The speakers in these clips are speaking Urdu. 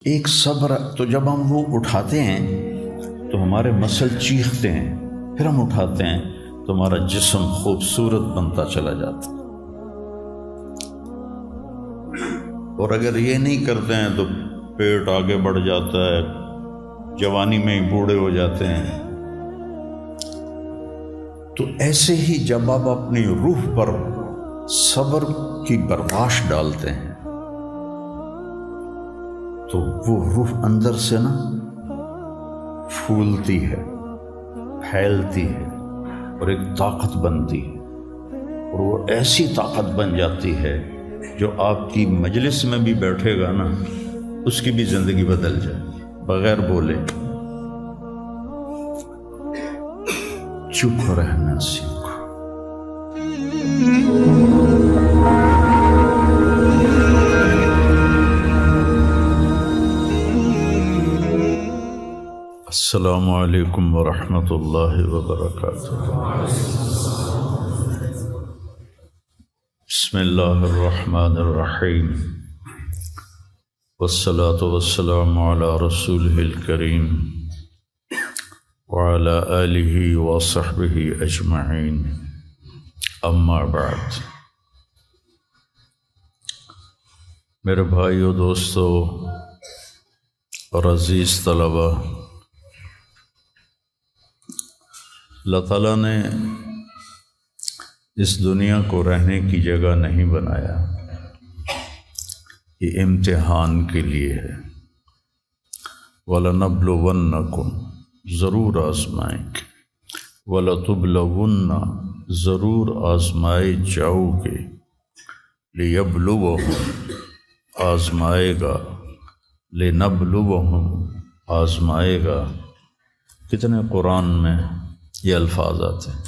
ایک صبر، تو جب ہم وہ اٹھاتے ہیں تو ہمارے مسل چیختے ہیں، پھر ہم اٹھاتے ہیں تو ہمارا جسم خوبصورت بنتا چلا جاتا ہے۔ اور اگر یہ نہیں کرتے ہیں تو پیٹ آگے بڑھ جاتا ہے، جوانی میں ہی بوڑھے ہو جاتے ہیں۔ تو ایسے ہی جب آپ اپنی روح پر صبر کی برداشت ڈالتے ہیں تو وہ روح اندر سے نا پھولتی ہے، پھیلتی ہے اور ایک طاقت بنتی ہے، اور وہ ایسی طاقت بن جاتی ہے جو آپ کی مجلس میں بھی بیٹھے گا نا، اس کی بھی زندگی بدل جائے بغیر بولے۔ چپ رہنا سیکھو۔ السلام علیکم ورحمۃ اللہ وبرکاتہ۔ بسم اللہ الرحمن الرحیم، والصلاة والسلام علی رسولہ الکریم وعلی آلہ وصحبہ اجمعین، اما بعد۔ میرے بھائیو، دوستو اور عزیز طلبہ، اللہ تعالیٰ نے اس دنیا کو رہنے کی جگہ نہیں بنایا، یہ امتحان کے لیے ہے۔ وَلَنَبْلُوَنَّكُمْ، ضرور آزمائیں گے، وَلَتُبْلَوُنَّ، ضرور آزمائے جاؤ گے، لِيَبْلُوَهُمْ، آزمائے گا، لِنَبْلُوَهُمْ، آزمائے گا۔ کتنے قرآن میں یہ الفاظ آتے ہیں۔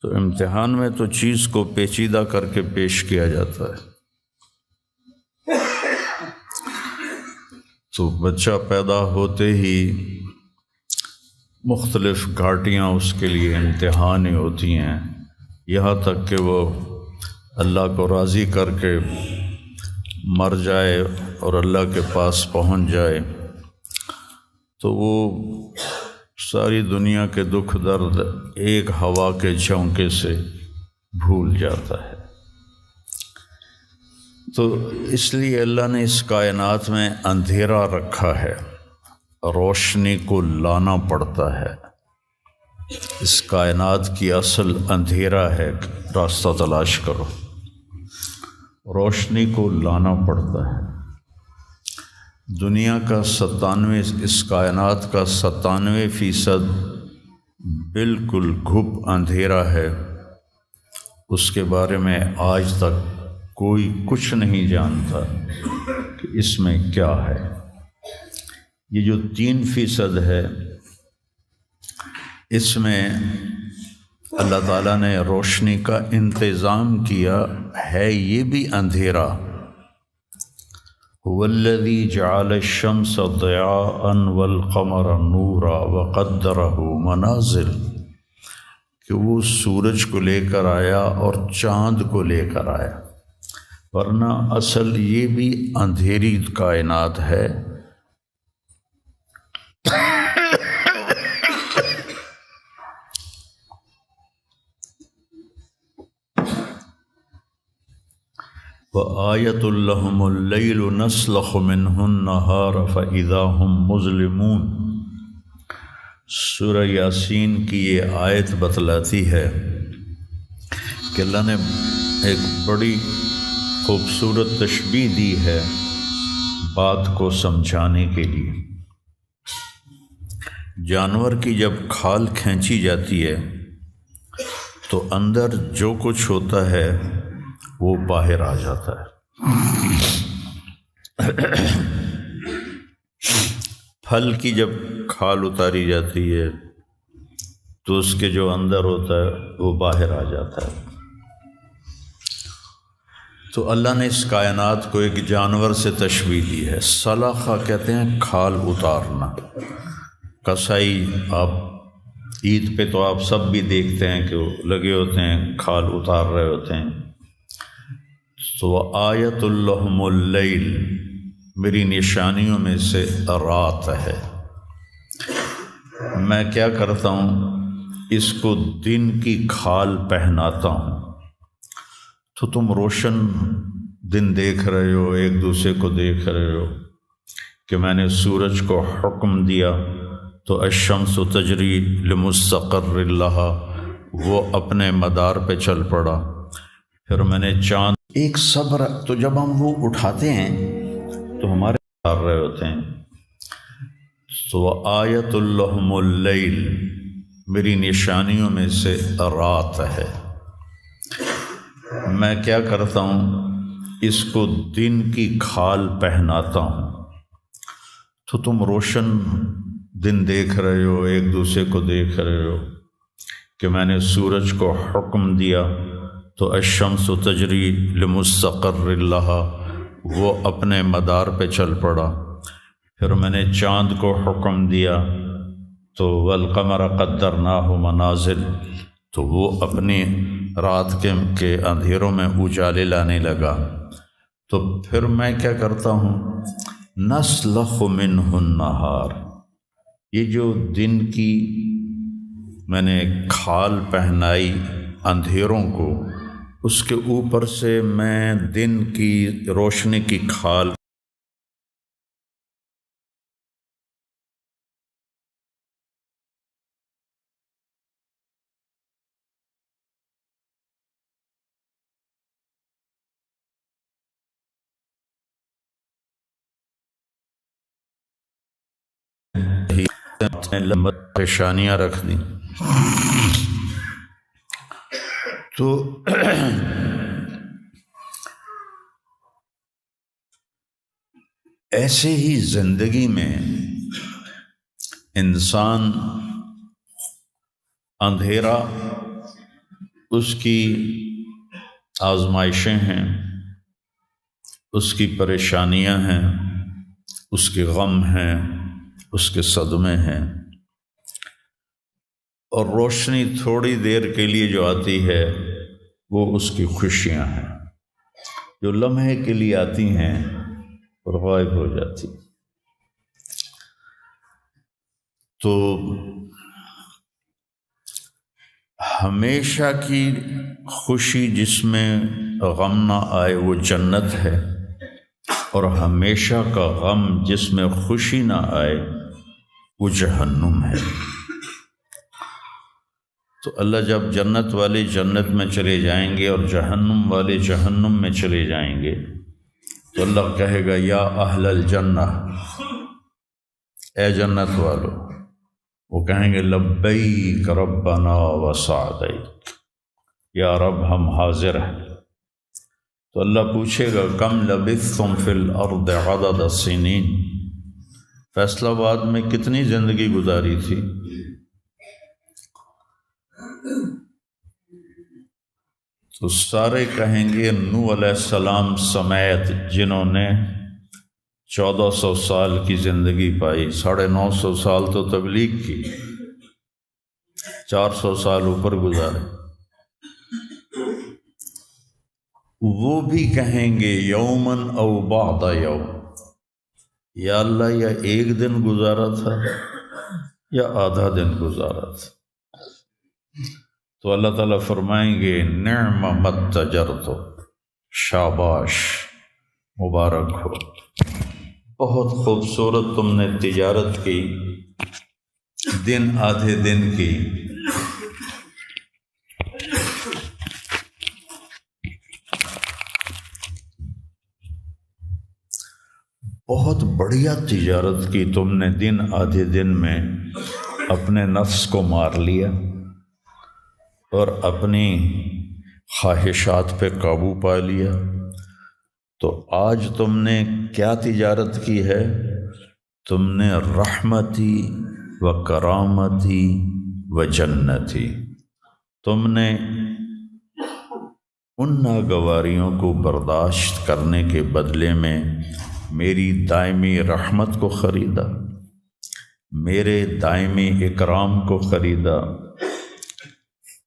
تو امتحان میں تو چیز کو پیچیدہ کر کے پیش کیا جاتا ہے۔ تو بچہ پیدا ہوتے ہی مختلف گھاٹیاں اس کے لیے امتحان ہی ہوتی ہیں، یہاں تک کہ وہ اللہ کو راضی کر کے مر جائے اور اللہ کے پاس پہنچ جائے تو وہ ساری دنیا کے دکھ درد ایک ہوا کے جھونکے سے بھول جاتا ہے۔ تو اس لیے اللہ نے اس کائنات میں اندھیرا رکھا ہے، روشنی کو لانا پڑتا ہے۔ اس کائنات کی اصل اندھیرا ہے، راستہ تلاش کرو، روشنی کو لانا پڑتا ہے۔ دنیا کا 97، اس کائنات کا 97% بالکل گھپ اندھیرا ہے، اس کے بارے میں آج تک کوئی کچھ نہیں جانتا کہ اس میں کیا ہے۔ یہ جو 3% ہے، اس میں اللہ تعالیٰ نے روشنی کا انتظام کیا ہے، یہ بھی اندھیرا۔ هو الذی جعل الشمس ضیاء والقمر نورا وقدرہ منازل، کہ وہ سورج کو لے کر آیا اور چاند کو لے کر آیا، ورنہ اصل یہ بھی اندھیری کائنات ہے۔ وَآیَةٌ لَهُمُ اللَّیْلُ نَسْلَخُ مِنْهُ النَّهَارَ فَإِذَا هُمْ مُظْلِمُونَ۔ سورہ یاسین کی یہ آیت بتلاتی ہے کہ اللہ نے ایک بڑی خوبصورت تشبیہ دی ہے بات کو سمجھانے کے لیے۔ جانور کی جب کھال کھینچی جاتی ہے تو اندر جو کچھ ہوتا ہے وہ باہر آ جاتا ہے۔ پھل کی جب کھال اتاری جاتی ہے تو اس کے جو اندر ہوتا ہے وہ باہر آ جاتا ہے۔ تو اللہ نے اس کائنات کو ایک جانور سے تشبیہ دی ہے۔ سلخہ کہتے ہیں کھال اتارنا۔ کسائی، آپ عید پہ تو آپ سب بھی دیکھتے ہیں کہ وہ لگے ہوتے ہیں، کھال اتار رہے ہوتے ہیں۔ تو آیۃ لہم اللیل، میری نشانیوں میں سے رات ہے۔ میں کیا کرتا ہوں، اس کو دن کی کھال پہناتا ہوں، تو تم روشن دن دیکھ رہے ہو، ایک دوسرے کو دیکھ رہے ہو کہ میں نے سورج کو حکم دیا تو الشمس تجری لمستقر لہا، وہ اپنے مدار پہ چل پڑا۔ پھر میں نے چاند ایک صبر، تو جب ہم وہ اٹھاتے ہیں تو ہمارے کر رہے ہوتے ہیں، تو آیت اللہم اللیل، میری نشانیوں میں سے رات ہے۔ میں کیا کرتا ہوں، اس کو دن کی کھال پہناتا ہوں، تو تم روشن دن دیکھ رہے ہو، ایک دوسرے کو دیکھ رہے ہو کہ میں نے سورج کو حکم دیا تو الشمس تجری لمستقر لہا، وہ اپنے مدار پہ چل پڑا۔ پھر میں نے چاند کو حکم دیا تو والقمر قدرناہ منازل، تو وہ اپنی رات کے اندھیروں میں اجالے لانے لگا۔ تو پھر میں کیا کرتا ہوں، نسلخ منہ النہار، یہ جو دن کی میں نے کھال پہنائی اندھیروں کو، اس کے اوپر سے میں دن کی روشنی کی کھال پیشانیاں رکھ دیں۔ تو ایسے ہی زندگی میں انسان اندھیرا اس کی آزمائشیں ہیں، اس کی پریشانیاں ہیں، اس کے غم ہیں، اس کے صدمے ہیں، اور روشنی تھوڑی دیر کے لیے جو آتی ہے وہ اس کی خوشیاں ہیں، جو لمحے کے لیے آتی ہیں اور غائب ہو جاتی۔ تو ہمیشہ کی خوشی جس میں غم نہ آئے وہ جنت ہے، اور ہمیشہ کا غم جس میں خوشی نہ آئے وہ جہنم ہے۔ تو اللہ جب جنت والے جنت میں چلے جائیں گے اور جہنم والے جہنم میں چلے جائیں گے تو اللہ کہے گا یا اہل الجنہ، اے جنت والو، وہ کہیں گے لبیک ربنا وسعدیک، یا رب ہم حاضر ہیں۔ تو اللہ پوچھے گا کم لبثتم فی الارض عدد السنین، فیصلہ آباد میں کتنی زندگی گزاری تھی؟ تو سارے کہیں گے نوح علیہ السلام سمیت جنہوں نے 1400 سال کی زندگی پائی، 950 سال تو تبلیغ کی، 400 سال اوپر گزارے، وہ بھی کہیں گے یومن او بعد یوم، یا اللہ یا ایک دن گزارا تھا یا آدھا دن گزارا تھا۔ تو اللہ تعالیٰ فرمائیں گے نعم متجرت، شاباش، مبارک ہو، بہت خوبصورت تم نے تجارت کی، دن آدھے دن کی۔ بہت بڑھیا تجارت کی تم نے، دن آدھے دن میں اپنے نفس کو مار لیا اور اپنی خواہشات پہ قابو پا لیا۔ تو آج تم نے کیا تجارت کی ہے؟ تم نے رحمتی و کرامتی و جنتی، تم نے ان ناگواریوں کو برداشت کرنے کے بدلے میں میری دائمی رحمت کو خریدا، میرے دائمی اکرام کو خریدا،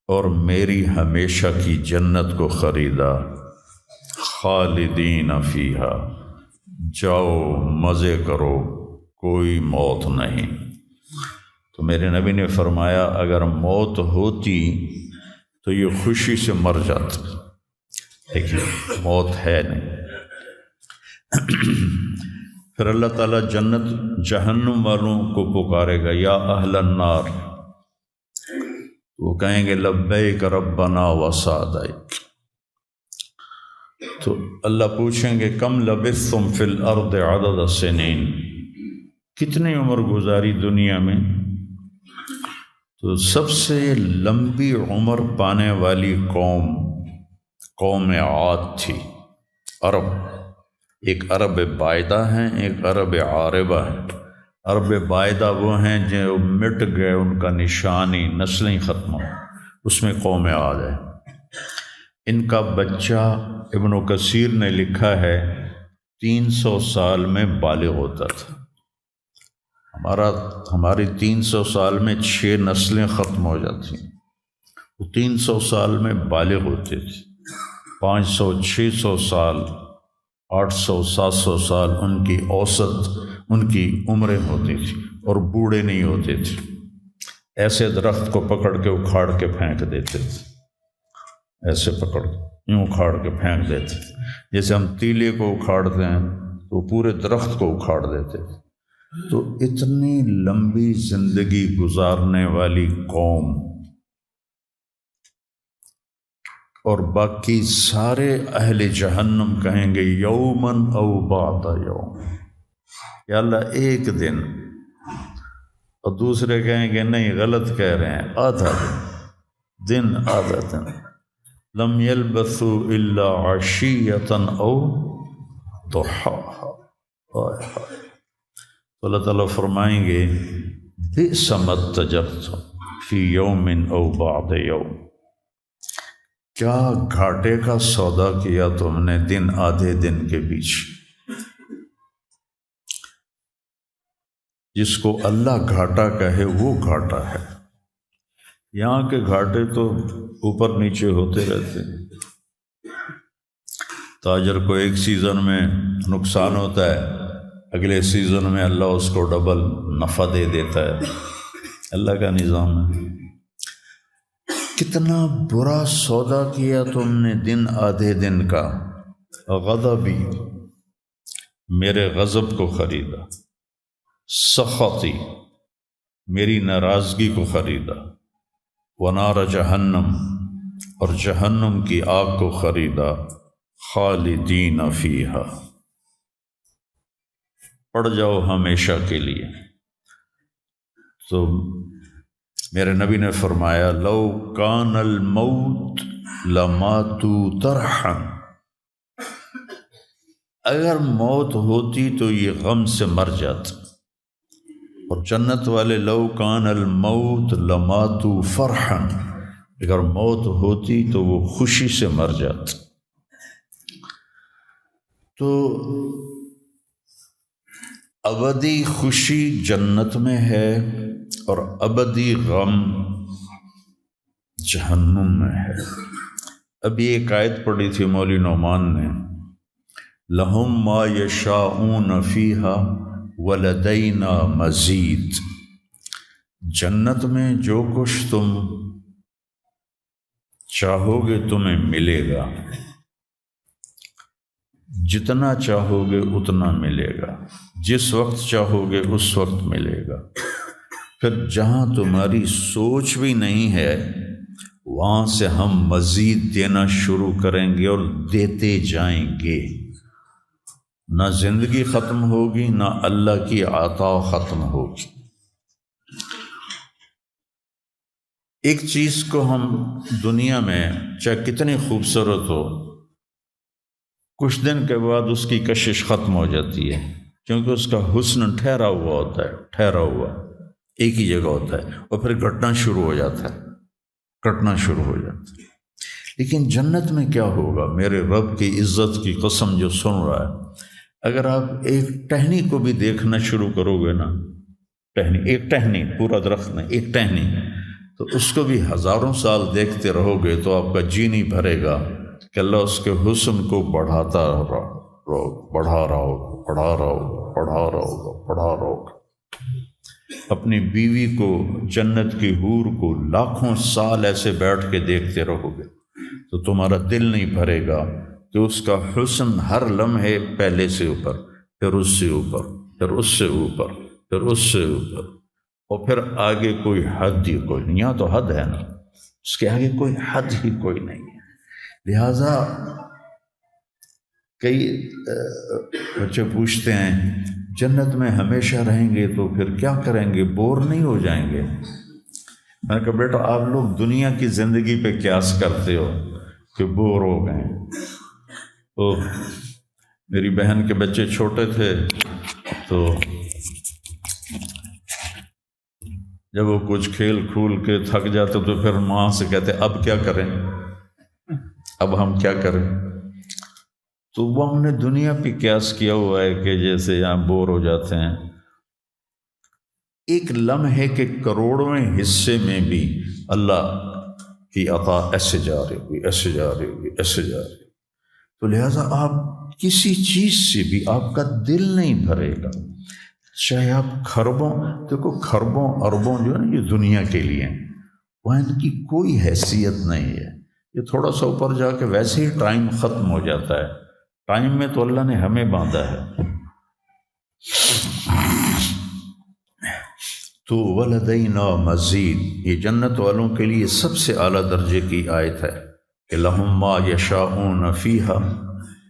اور میری ہمیشہ کی جنت کو خریدا، خالدین فیہا، جاؤ مزے کرو، کوئی موت نہیں۔ تو میرے نبی نے فرمایا اگر موت ہوتی تو یہ خوشی سے مر جاتا، لیکن موت ہے نہیں۔ پھر اللہ تعالیٰ جنت جہنم والوں کو پکارے گا، یا اہل النار، وہ کہیں گے لبیک ربنا وسعدیک۔ تو اللہ پوچھیں گے کم لبثتم فی الارض عدد السنین، کتنی عمر گزاری دنیا میں؟ تو سب سے لمبی عمر پانے والی قوم عاد تھی، عرب۔ ایک عرب بائدہ ہیں، ایک عرب عاربہ ہیں۔ عرب بائدہ وہ ہیں جو مٹ گئے، ان کا نشانی نسلیں ختم ہو، اس میں قوم عاد ہے۔ ان کا بچہ ابن کثیر نے لکھا ہے 300 سال میں بالغ ہوتا تھا۔ ہماری 300 سال میں 6 نسلیں ختم ہو جاتی ہیں، وہ 300 سال میں بالغ ہوتے تھے۔ 500 600 سال 800 700 سال ان کی اوسط ان کی عمریں ہوتی تھی، اور بوڑھے نہیں ہوتے تھے۔ ایسے درخت کو پکڑ کے اکھاڑ کے پھینک دیتے تھے، ایسے پکڑ کے یوں اکھاڑ کے پھینک دیتے تھے، جیسے ہم تیلے کو اکھاڑتے ہیں تو پورے درخت کو اکھاڑ دیتے تھے۔ تو اتنی لمبی زندگی گزارنے والی قوم، اور باقی سارے اہل جہنم کہیں گے یومن او بعد یوم، یا اللہ ایک دن، اور دوسرے کہیں گے نہیں غلط کہہ رہے ہیں، آدھا دن آدھا دن۔ لم یلبثوا الا عشیۃ او ضحاہا۔ تو اللہ تعالیٰ فرمائیں گے بئس ما اتجرتم فی یوم او بعد یوم، کیا گھاٹے کا سودا کیا تم نے دن آدھے دن کے بیچ۔ جس کو اللہ گھاٹا کہے وہ گھاٹا ہے، یہاں کے گھاٹے تو اوپر نیچے ہوتے رہتے ہیں۔ تاجر کو ایک سیزن میں نقصان ہوتا ہے، اگلے سیزن میں اللہ اس کو ڈبل نفع دے دیتا ہے، اللہ کا نظام ہے۔ کتنا برا سودا کیا تم نے دن آدھے دن کا۔ غضبی، میرے غضب کو خریدا، سخطی، میری ناراضگی کو خریدا، ونار جہنم، اور جہنم کی آگ کو خریدا، خالدین فیہا، پڑ جاؤ ہمیشہ کے لیے۔ تو میرے نبی نے فرمایا لو کان الموت لماتوا طرحا، اگر موت ہوتی تو یہ غم سے مر جاتا۔ اور جنت والے لو کان الموت لماتوا فرحا، اگر موت ہوتی تو وہ خوشی سے مر جاتا۔ تو ابدی خوشی جنت میں ہے، اور ابدی غم جہنم میں ہے۔ ابھی ایک آیت پڑھی تھی مولوی نعمان نے، لہم ما یشاءون فیہا ولدینا مزید، جنت میں جو کچھ تم چاہو گے تمہیں ملے گا، جتنا چاہو گے اتنا ملے گا، جس وقت چاہو گے اس وقت ملے گا۔ پھر جہاں تمہاری سوچ بھی نہیں ہے وہاں سے ہم مزید دینا شروع کریں گے اور دیتے جائیں گے۔ نہ زندگی ختم ہوگی، نہ اللہ کی عطا ختم ہوگی۔ ایک چیز کو ہم دنیا میں چاہے کتنی خوبصورت ہو، کچھ دن کے بعد اس کی کشش ختم ہو جاتی ہے، کیونکہ اس کا حسن ٹھہرا ہوا ہوتا ہے، ٹھہرا ہوا ایک ہی جگہ ہوتا ہے، اور پھر گھٹنا شروع ہو جاتا ہے، کٹنا شروع ہو جاتا ہے۔ لیکن جنت میں کیا ہوگا؟ میرے رب کی عزت کی قسم جو سن رہا ہے، اگر آپ ایک ٹہنی کو بھی دیکھنا شروع کرو گے نا، ایک ٹہنی، پورا درخت نہیں، ایک ٹہنی، تو اس کو بھی ہزاروں سال دیکھتے رہو گے تو آپ کا جی نہیں بھرے گا کہ اللہ اس کے حسن کو بڑھاتا پڑھا رہا ہوگا، پڑھا رہا ہوگا، پڑھا رہا ہوگا، پڑھا رہا ہوگا۔ اپنی بیوی کو، جنت کی حور کو لاکھوں سال ایسے بیٹھ کے دیکھتے رہو گے تو تمہارا دل نہیں بھرے گا کہ اس کا حسن ہر لمحے پہلے سے اوپر، پھر اس سے اوپر، پھر اس سے اوپر، پھر اس سے اوپر، اور پھر آگے کوئی حد ہی کوئی نہیں۔ یہاں تو حد ہے نا، اس کے آگے کوئی حد ہی کوئی نہیں ہے۔ لہٰذا کئی بچے پوچھتے ہیں جنت میں ہمیشہ رہیں گے تو پھر کیا کریں گے، بور نہیں ہو جائیں گے؟ میں نے کہا بیٹا آپ لوگ دنیا کی زندگی پہ قیاس کرتے ہو کہ بور ہو گئے۔ تو میری بہن کے بچے چھوٹے تھے تو جب وہ کچھ کھیل کھول کے تھک جاتے تو پھر ماں سے کہتے اب کیا کریں، اب ہم کیا کریں؟ تو وہ ہم نے دنیا پہ قیاس کیا ہوا ہے کہ جیسے یہاں بور ہو جاتے ہیں۔ ایک لمحے کے کروڑویں حصے میں بھی اللہ کی عطا ایسے جا رہی ہوگی، ایسے جا رہی ہوگی، ایسے جا رہی ہوگی۔ تو لہٰذا آپ کسی چیز سے بھی آپ کا دل نہیں بھرے گا، چاہے آپ کھربوں، دیکھو کھربوں اربوں جو ہے نا یہ دنیا کے لیے ہیں، وہاں ان کی کوئی حیثیت نہیں ہے۔ یہ تھوڑا سا اوپر جا کے ویسے ہی ٹائم ختم ہو جاتا ہے۔ ٹائم میں تو اللہ نے ہمیں باندھا ہے۔ تو ولدینا مزید، یہ جنت والوں کے لیے سب سے اعلیٰ درجے کی آیت ہے کہ لہم ما یشاءون فیہا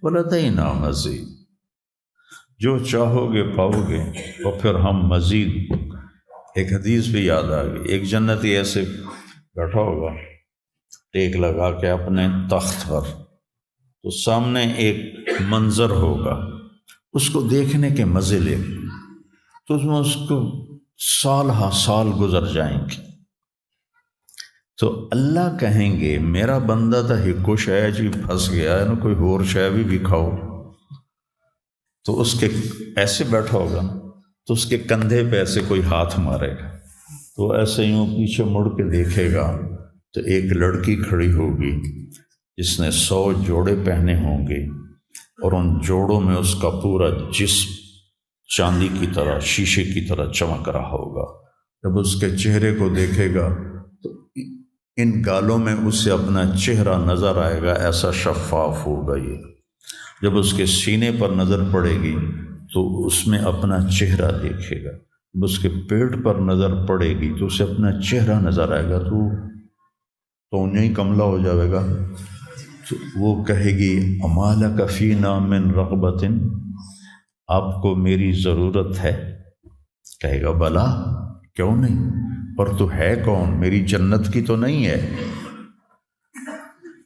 ولدینا مزید، جو چاہو گے پاؤ گے، اور پھر ہم مزید۔ ایک حدیث بھی یاد آ گئی، ایک جنتی ایسے بیٹھا ہوگا ٹیک لگا کے اپنے تخت پر، تو سامنے ایک منظر ہوگا، اس کو دیکھنے کے مزے لے، تو اس میں اس کو سال ہا سال گزر جائیں گے۔ تو اللہ کہیں گے میرا بندہ تھا ہکو شے جی پھنس گیا ہے نا، کوئی اور شے بھی کھاؤ۔ تو اس کے ایسے بیٹھا ہوگا تو اس کے کندھے پہ ایسے کوئی ہاتھ مارے گا، تو ایسے یوں پیچھے مڑ کے دیکھے گا تو ایک لڑکی کھڑی ہوگی جس نے 100 جوڑے پہنے ہوں گے، اور ان جوڑوں میں اس کا پورا جسم چاندی کی طرح، شیشے کی طرح چمک رہا ہوگا۔ جب اس کے چہرے کو دیکھے گا تو ان گالوں میں اسے اپنا چہرہ نظر آئے گا، ایسا شفاف ہوگا یہ۔ جب اس کے سینے پر نظر پڑے گی تو اس میں اپنا چہرہ دیکھے گا، جب اس کے پیٹ پر نظر پڑے گی تو اسے اپنا چہرہ نظر آئے گا، تو انہیں کملا ہو جائے گا۔ تو وہ کہے گی اما لک فینا من رغبۃ، آپ کو میری ضرورت ہے؟ کہے گا بلا، کیوں نہیں، پر تو ہے کون، میری جنت کی تو نہیں ہے۔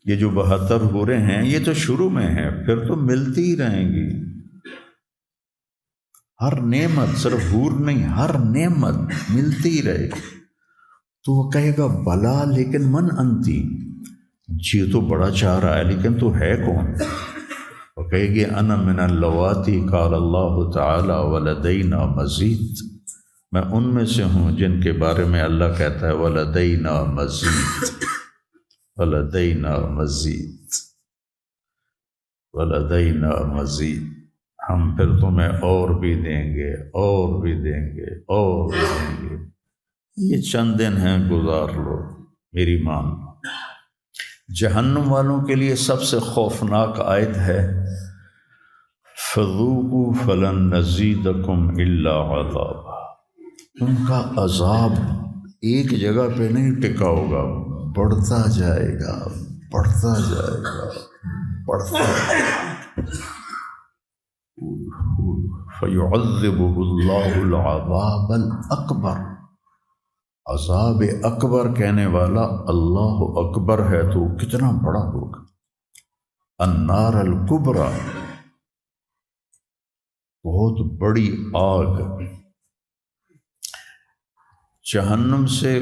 یہ جو 72 حوریں ہیں یہ تو شروع میں ہیں، پھر تو ملتی ہی رہیں گی۔ ہر نعمت، صرف حور نہیں، ہر نعمت ملتی ہی رہے گی۔ تو وہ کہے گا بلا لیکن من انتی، جی تو بڑا چاہ رہا ہے لیکن تو ہے کون؟ وہ کہے گی انا من اللواتی قال اللہ تعالی ولدینا مزید، میں ان میں سے ہوں جن کے بارے میں اللہ کہتا ہے ولدینا مزید، ولدینا مزید، ولدینا مزید، ہم پھر تمہیں اور بھی دیں گے، اور بھی دیں گے، اور بھی دیں گے۔ یہ چند دن ہیں، گزار لو، میری مان۔ جہنم والوں کے لیے سب سے خوفناک آیت ہے فذوقوا فلن نزیدکم الا عذابا، ان کا عذاب ایک جگہ پہ نہیں ٹکا ہوگا، بڑھتا جائے گا، بڑھتا جائے گا، بڑھتا جائے گا۔ فیعذبہ اللہ العذاب الاکبر، عذاب اکبر کہنے والا اللہ اکبر ہے تو کتنا بڑا ہوگا۔ النار الکبریٰ، بہت بڑی آگ۔ جہنم سے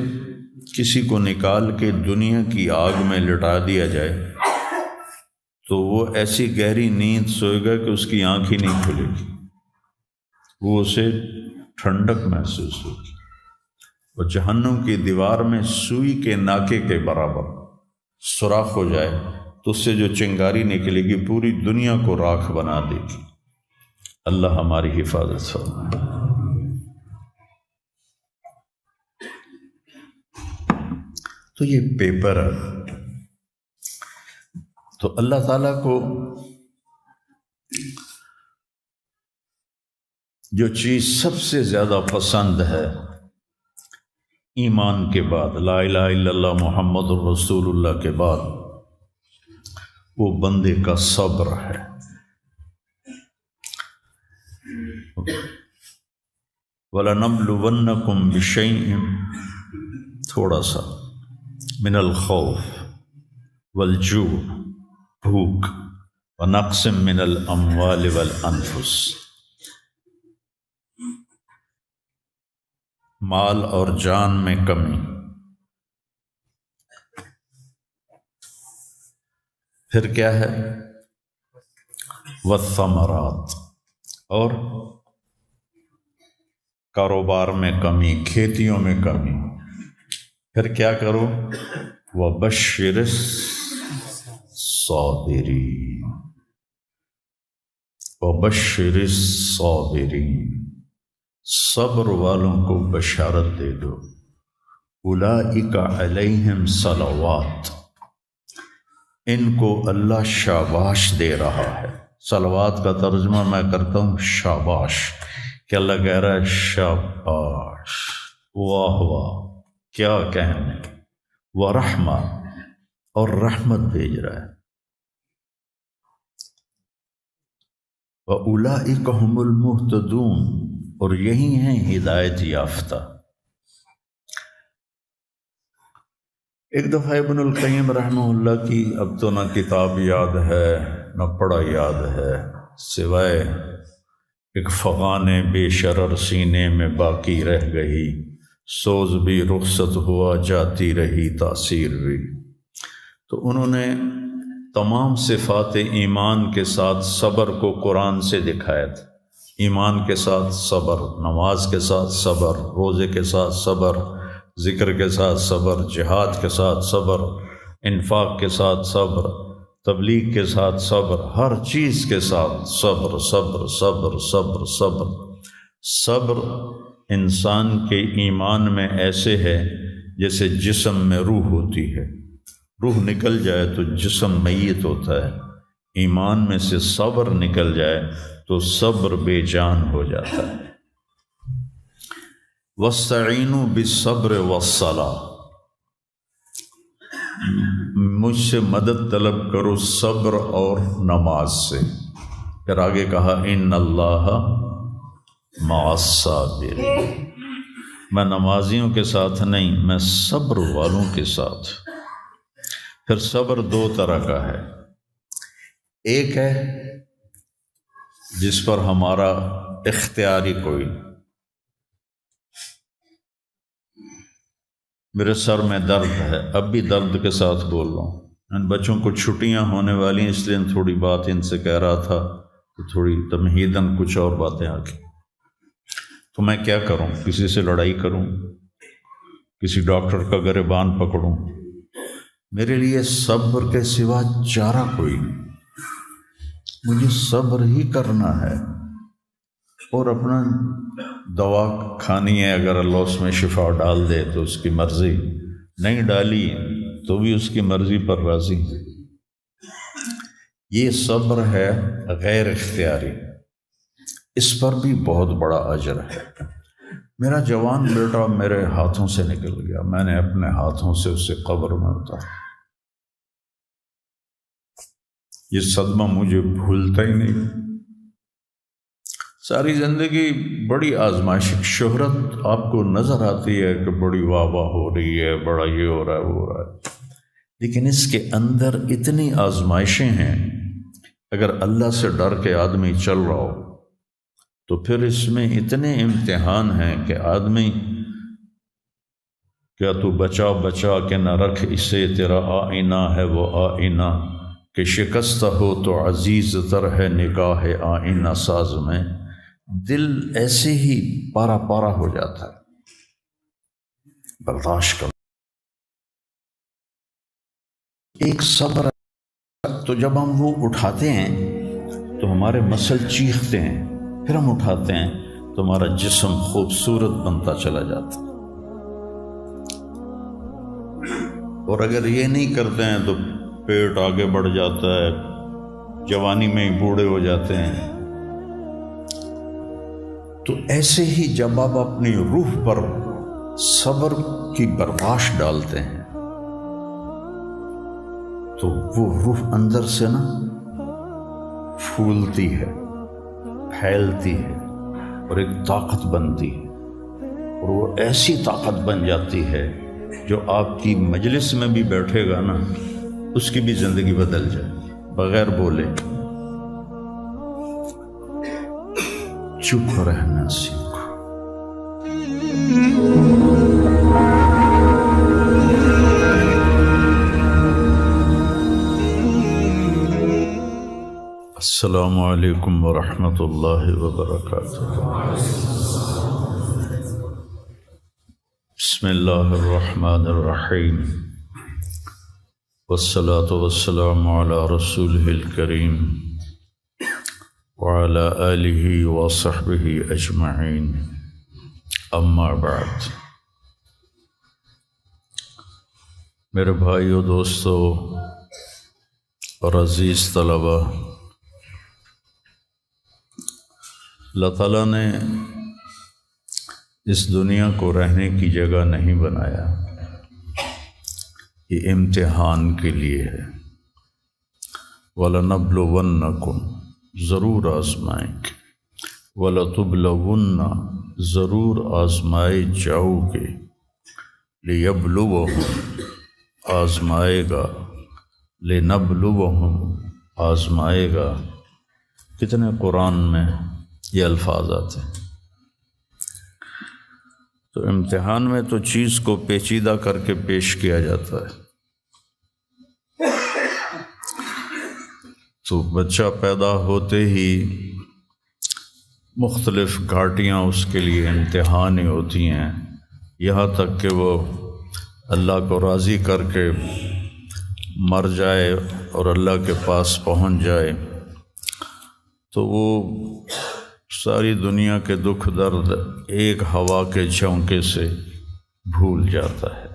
کسی کو نکال کے دنیا کی آگ میں لٹا دیا جائے تو وہ ایسی گہری نیند سوئے گا کہ اس کی آنکھ ہی نہیں کھلے گی، وہ اسے ٹھنڈک محسوس ہوگی۔ اور جہنم کی دیوار میں سوئی کے ناکے کے برابر سوراخ ہو جائے تو اس سے جو چنگاری نکلے گی پوری دنیا کو راکھ بنا دے گی۔ اللہ ہماری حفاظت فرمائے۔ تو یہ پیپر ہے، تو اللہ تعالیٰ کو جو چیز سب سے زیادہ پسند ہے ایمان کے بعد، لا الہ الا اللہ محمد الرسول اللہ کے بعد، وہ بندے کا صبر ہے۔ وَلَنَبْلُوَنَّكُمْ بِشَيْءٍ، تھوڑا سا، من الخوف والجوع، بھوک، ونقص من الاموال والانفس، مال اور جان میں کمی، پھر کیا ہے، والثمرات، اور کاروبار میں کمی، کھیتیوں میں کمی، پھر کیا کرو، وَبَشِّرِ الصَّابِرِينَ، وَبَشِّرِ الصَّابِرِينَ، صبر والوں کو بشارت دے دو، اولئک علیہم صلوات، ان کو اللہ شاباش دے رہا ہے۔ صلوات کا ترجمہ میں کرتا ہوں شاباش، کہ اللہ کہہ رہا ہے شاباش، واہ واہ، کیا کہنے، ورحمہ، اور رحمت بھیج رہا ہے، وَأُولَئِكَ هُمُ الْمُهْتَدُونَ، اور یہی ہیں ہدایت یافتہ۔ ایک دفعہ ابن القیم رحمہ اللہ کی اب تو نہ کتاب یاد ہے نہ پڑھا یاد ہے، سوائے ایک فغان بے شرر سینے میں باقی رہ گئی، سوز بھی رخصت ہوا جاتی رہی تاثیر بھی۔ تو انہوں نے تمام صفات ایمان کے ساتھ صبر کو قرآن سے دکھایا تھا۔ ایمان کے ساتھ صبر، نماز کے ساتھ صبر، روزے کے ساتھ صبر، ذکر کے ساتھ صبر، جہاد کے ساتھ صبر، انفاق کے ساتھ صبر، تبلیغ کے ساتھ صبر، ہر چیز کے ساتھ صبر صبر صبر صبر صبر۔ صبر انسان کے ایمان میں ایسے ہے جیسے جسم میں روح ہوتی ہے، روح نکل جائے تو جسم میت ہوتا ہے، ایمان میں سے صبر نکل جائے تو صبر بے جان ہو جاتا ہے۔ وَاسْتَعِینُوا بِالصَّبْرِ وَالصَّلَاةِ، مجھ سے مدد طلب کرو صبر اور نماز سے۔ پھر آگے کہا ان اللہ مع الصابرین، میں نمازیوں کے ساتھ نہیں، میں صبر والوں کے ساتھ۔ پھر صبر دو طرح کا ہے، ایک ہے جس پر ہمارا اختیاری کوئی، میرے سر میں درد ہے، اب بھی درد کے ساتھ بول رہا ہوں، ان بچوں کو چھٹیاں ہونے والی ہیں اس لیے تھوڑی بات ان سے کہہ رہا تھا تو تھوڑی تمہیداً کچھ اور باتیں آ گئی، تو میں کیا کروں، کسی سے لڑائی کروں، کسی ڈاکٹر کا گریبان پکڑوں؟ میرے لیے صبر کے سوا چارہ کوئی نہیں، مجھے صبر ہی کرنا ہے، اور اپنا دوا کھانی ہے، اگر اللہ اس میں شفا ڈال دے تو اس کی مرضی، نہیں ڈالی تو بھی اس کی مرضی پر راضی۔ یہ صبر ہے غیر اختیاری، اس پر بھی بہت بڑا اجر ہے۔ میرا جوان بیٹا میرے ہاتھوں سے نکل گیا، میں نے اپنے ہاتھوں سے اسے قبر میں اتارا، یہ صدمہ مجھے بھولتا ہی نہیں۔ ساری زندگی بڑی آزمائش، شہرت آپ کو نظر آتی ہے کہ بڑی واہ واہ ہو رہی ہے، بڑا یہ ہو رہا ہے وہ ہو رہا ہے، لیکن اس کے اندر اتنی آزمائشیں ہیں، اگر اللہ سے ڈر کے آدمی چل رہا ہو تو پھر اس میں اتنے امتحان ہیں کہ آدمی، کیا تو بچا بچا کے نہ رکھ اسے، تیرا آئینہ ہے وہ آئینہ، کہ شکستہ ہو تو عزیز تر ہے نگاہ آئینہ ساز میں۔ دل ایسے ہی پارا پارا ہو جاتا ہے، برداشت کر، ایک صبر تو جب ہم وہ اٹھاتے ہیں تو ہمارے مسل چیختے ہیں، پھر ہم اٹھاتے ہیں تو ہمارا جسم خوبصورت بنتا چلا جاتا ہے۔ اور اگر یہ نہیں کرتے ہیں تو پیٹ آگے بڑھ جاتا ہے، جوانی میں ہی بوڑھے ہو جاتے ہیں۔ تو ایسے ہی جب آپ اپنی روح پر صبر کی برباش ڈالتے ہیں تو وہ روح اندر سے نا پھولتی ہے، پھیلتی ہے اور ایک طاقت بنتی ہے، اور وہ ایسی طاقت بن جاتی ہے جو آپ کی مجلس میں بھی بیٹھے گا نا، اس کی بھی زندگی بدل جائے بغیر بولے۔ چپ رہنا سیکھو۔ السلام علیکم ورحمۃ اللہ وبرکاتہ۔ بسم اللہ الرحمن الرحیم، والصلاة والسلام علی رسولہ الکریم وعلی آلہ وصحبہ اجمعین، اما بعد۔ میرے بھائیو، دوستو اور عزیز طلبہ، اللہ تعالیٰ نے اس دنیا کو رہنے کی جگہ نہیں بنایا، یہ امتحان کے لیے ہے۔ وَلَنَبْلُوَنَّكُمْ، ضرور آزمائیں گے، وَلَتُبْلَوُنَّ، ضرور آزمائے جاؤ گے، لِيَبْلُوَهُمْ، آزمائے گا، لِنَبْلُوَهُمْ، آزمائے گا۔ کتنے قرآن میں یہ الفاظ آتے ہیں۔ تو امتحان میں تو چیز کو پیچیدہ کر کے پیش کیا جاتا ہے۔ تو بچہ پیدا ہوتے ہی مختلف گھاٹیاں اس کے لیے امتحانی ہوتی ہیں، یہاں تک کہ وہ اللہ کو راضی کر کے مر جائے اور اللہ کے پاس پہنچ جائے تو وہ ساری دنیا کے دکھ درد ایک ہوا کے جھونکے سے بھول جاتا ہے۔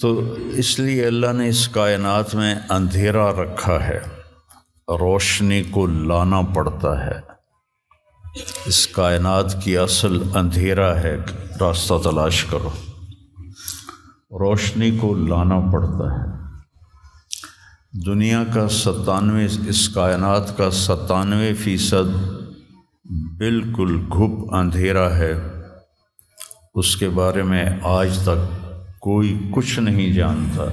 تو اس لیے اللہ نے اس کائنات میں اندھیرا رکھا ہے، روشنی کو لانا پڑتا ہے۔ اس کائنات کی اصل اندھیرا ہے، راستہ تلاش کرو، روشنی کو لانا پڑتا ہے۔ دنیا کا 97، اس کائنات کا 97% بالکل گھپ اندھیرا ہے، اس کے بارے میں آج تک کوئی کچھ نہیں جانتا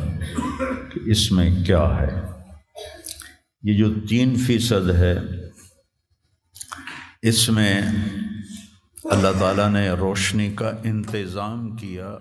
کہ اس میں کیا ہے۔ یہ جو 3% ہے، اس میں اللہ تعالیٰ نے روشنی کا انتظام کیا۔